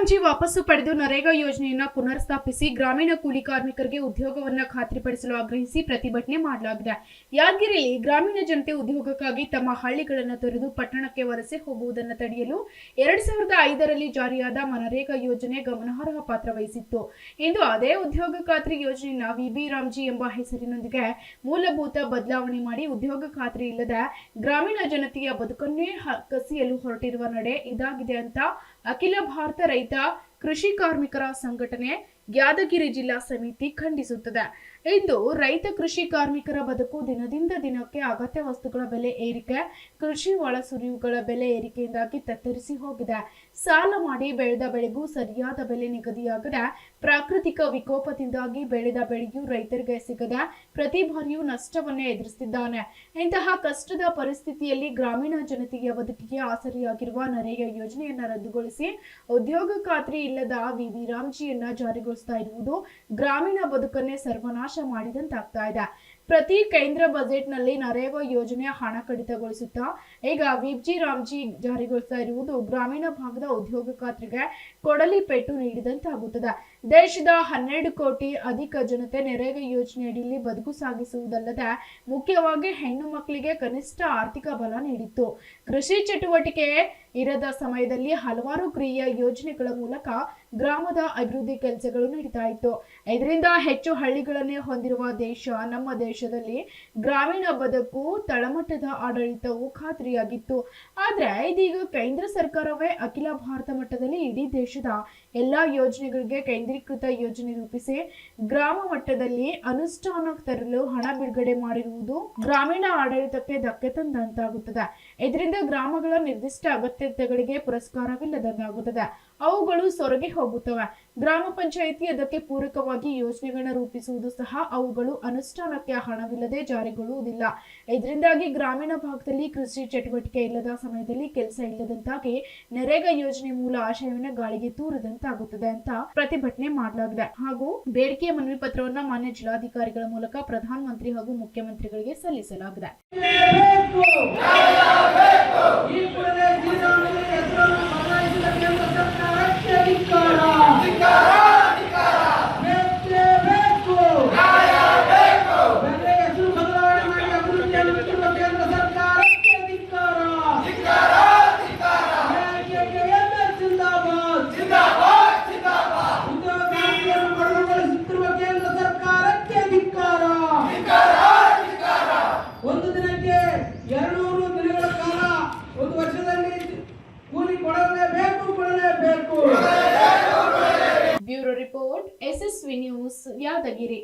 ರಾಮ್ಜಿ ವಾಪಸ್ಸು ಪಡೆದು ನರೇಗಾ ಯೋಜನೆಯನ್ನು ಪುನರ್ಸ್ಥಾಪಿಸಿ ಗ್ರಾಮೀಣ ಕೂಲಿ ಕಾರ್ಮಿಕರಿಗೆ ಉದ್ಯೋಗವನ್ನು ಖಾತ್ರಿಪಡಿಸಲು ಆಗ್ರಹಿಸಿ ಪ್ರತಿಭಟನೆ ಮಾಡಲಾಗಿದೆ. ಯಾದಗಿರಿಯಲ್ಲಿ ಗ್ರಾಮೀಣ ಜನತೆ ಉದ್ಯೋಗಕ್ಕಾಗಿ ತಮ್ಮ ಹಳ್ಳಿಗಳನ್ನು ತೊರೆದು ಪಟ್ಟಣಕ್ಕೆ ವಲಸೆ ಹೋಗುವುದನ್ನು ತಡೆಯಲು 2005ರಲ್ಲಿ ಜಾರಿಯಾದ ನರೇಗಾ ಯೋಜನೆ ಗಮನಾರ್ಹ ಪಾತ್ರ ವಹಿಸಿತ್ತು. ಇಂದು ಅದೇ ಉದ್ಯೋಗ ಖಾತ್ರಿ ಯೋಜನೆಯನ್ನು ವಿಬಿ ರಾಮ್ಜಿ ಎಂಬ ಹೆಸರಿನೊಂದಿಗೆ ಮೂಲಭೂತ ಬದಲಾವಣೆ ಮಾಡಿ ಉದ್ಯೋಗ ಖಾತ್ರಿ ಇಲ್ಲದ ಗ್ರಾಮೀಣ ಜನತೆಯ ಬದುಕನ್ನೇ ಕಸಿಯಲು ಹೊರಟಿರುವ ನಡೆ ಇದಾಗಿದೆ ಅಂತ ಅಖಿಲ ಭಾರತ ರೈತ ಕೃಷಿ ಕಾರ್ಮಿಕರ ಸಂಘಟನೆ ಯಾದಗಿರಿ ಜಿಲ್ಲಾ ಸಮಿತಿ ಖಂಡಿಸುತ್ತದೆ. ಇಂದು ರೈತ ಕೃಷಿ ಕಾರ್ಮಿಕರ ಬದುಕು ದಿನದಿಂದ ದಿನಕ್ಕೆ ಅಗತ್ಯ ವಸ್ತುಗಳ ಬೆಲೆ ಏರಿಕೆ, ಕೃಷಿ ಒಳಸುರಿವುಗಳ ಬೆಲೆ ಏರಿಕೆಯಿಂದಾಗಿ ತತ್ತರಿಸಿ ಹೋಗಿದೆ. ಸಾಲ ಮಾಡಿ ಬೆಳೆದ ಬೆಳೆಗೂ ಸರಿಯಾದ ಬೆಲೆ ನಿಗದಿಯಾಗದೆ, ಪ್ರಾಕೃತಿಕ ವಿಕೋಪದಿಂದಾಗಿ ಬೆಳೆದ ಬೆಳೆಯೂ ರೈತರಿಗೆ ಸಿಗದೆ ಪ್ರತಿ ಬಾರಿಯೂ ನಷ್ಟವನ್ನೇ ಎದುರಿಸುತ್ತಿದ್ದಾನೆ. ಇಂತಹ ಕಷ್ಟದ ಪರಿಸ್ಥಿತಿಯಲ್ಲಿ ಗ್ರಾಮೀಣ ಜನತೆಯ ಬದುಕಿಗೆ ಆಸರೆಯಾಗಿರುವ ನರೇಗಾ ಯೋಜನೆಯನ್ನು ರದ್ದುಗೊಳಿಸಿ ಉದ್ಯೋಗ ಖಾತ್ರಿ ಇಲ್ಲದ ವಿಬಿ ರಾಮ್ಜಿಯನ್ನ ಜಾರಿಗೊಳಿಸ್ತಾ ಇರುವುದು ಗ್ರಾಮೀಣ ಬದುಕನ್ನೇ ಸರ್ವನಾಶ ಮಾಡಿದಂತಾಗ್ತಾ ಇದೆ. ಪ್ರತಿ ಕೇಂದ್ರ ಬಜೆಟ್ನಲ್ಲಿ ನರೇಗಾ ಯೋಜನೆಯ ಹಣ ಕಡಿತಗೊಳಿಸುತ್ತಾ ಈಗ ವಿಬಿ ರಾಮ್ಜಿ ಜಾರಿಗೊಳಿಸ್ತಾ ಇರುವುದು ಗ್ರಾಮೀಣ ಭಾಗದ ಉದ್ಯೋಗ ಖಾತ್ರಿಗೆ ಕೊಡಲಿ ಪೆಟ್ಟು ನೀಡಿದಂತಾಗುತ್ತದೆ. ದೇಶದ 12 ಕೋಟಿ ಅಧಿಕ ಜನತೆ ನರೇಗಾ ಯೋಜನೆಯಡಿಯಲ್ಲಿ ಬದುಕು ಸಾಗಿಸುವುದಲ್ಲದೆ ಮುಖ್ಯವಾಗಿ ಹೆಣ್ಣು ಮಕ್ಕಳಿಗೆ ಕನಿಷ್ಠ ಆರ್ಥಿಕ ಬಲ ನೀಡಿತ್ತು. ಕೃಷಿ ಚಟುವಟಿಕೆ ಇರದ ಸಮಯದಲ್ಲಿ ಹಲವಾರು ಕ್ರಿಯೆಯ ಯೋಜನೆಗಳ ಮೂಲಕ ಗ್ರಾಮದ ಅಭಿವೃದ್ಧಿ ಕೆಲಸಗಳು ನಡೀತಾ ಇತ್ತು. ಇದರಿಂದ ಹೆಚ್ಚು ಹಳ್ಳಿಗಳನ್ನೇ ಹೊಂದಿರುವ ದೇಶ ನಮ್ಮ ದೇಶದಲ್ಲಿ ಗ್ರಾಮೀಣ ಬದುಕು ತಳಮಟ್ಟದ ಆಡಳಿತವು ಖಾತ್ರಿಯಾಗಿತ್ತು. ಆದ್ರೆ ಇದೀಗ ಕೇಂದ್ರ ಸರ್ಕಾರವೇ ಅಖಿಲ ಭಾರತ ಮಟ್ಟದಲ್ಲಿ ಇಡೀ ದೇಶದ ಎಲ್ಲಾ ಯೋಜನೆಗಳಿಗೆ ಕೇಂದ್ರೀಕೃತ ಯೋಜನೆ ರೂಪಿಸಿ ಗ್ರಾಮ ಮಟ್ಟದಲ್ಲಿ ಅನುಷ್ಠಾನ ತರಲು ಹಣ ಬಿಡುಗಡೆ ಮಾಡಿರುವುದು ಗ್ರಾಮೀಣ ಆಡಳಿತಕ್ಕೆ ಧಕ್ಕೆ ತಂದಂತಾಗುತ್ತದೆ. ಇದರಿಂದ ಗ್ರಾಮಗಳ ನಿರ್ದಿಷ್ಟ ಅಗತ್ಯತೆಗಳಿಗೆ ಪುರಸ್ಕಾರವಿಲ್ಲದಂತಾಗುತ್ತದೆ, ಅವುಗಳು ಸೊರಗಿ ಹೋಗುತ್ತವೆ. ಗ್ರಾಮ ಪಂಚಾಯಿತಿ ಅದಕ್ಕೆ ಪೂರಕವಾಗಿ ಯೋಜನೆಗಳನ್ನು ರೂಪಿಸುವುದು ಸಹ ಅವುಗಳು ಅನುಷ್ಠಾನಕ್ಕೆ ಹಣವಿಲ್ಲದೆ ಜಾರಿಗೊಳ್ಳುವುದಿಲ್ಲ. ಇದರಿಂದಾಗಿ ಗ್ರಾಮೀಣ ಭಾಗದಲ್ಲಿ ಕೃಷಿ ಚಟುವಟಿಕೆ ಇಲ್ಲದ ಸಮಯದಲ್ಲಿ ಕೆಲಸ ಇಲ್ಲದಂತಾಗಿ ನರೇಗಾ ಯೋಜನೆ ಮೂಲ ಆಶಯವನ್ನು ಗಾಳಿಗೆ ತೂರದಂತಾಗುತ್ತದೆ ಅಂತ ಪ್ರತಿಭಟನೆ ಮಾಡಲಾಗಿದೆ. ಹಾಗೂ ಬೇಡಿಕೆಯ ಮನವಿ ಪತ್ರವನ್ನು ಮಾನ್ಯ ಜಿಲ್ಲಾಧಿಕಾರಿಗಳ ಮೂಲಕ ಪ್ರಧಾನ ಮಂತ್ರಿ ಹಾಗೂ ಮುಖ್ಯಮಂತ್ರಿಗಳಿಗೆ ಸಲ್ಲಿಸಲಾಗಿದೆ. ಒಂದು ದಿನಕ್ಕೆ 200 ದಿನಗಳ ಕಾಲ, ಒಂದು ವರ್ಷದಲ್ಲಿ ಕೂಲಿ ಕೊಡಲೇಬೇಕು. Bureau report, SSV news, Yadgir.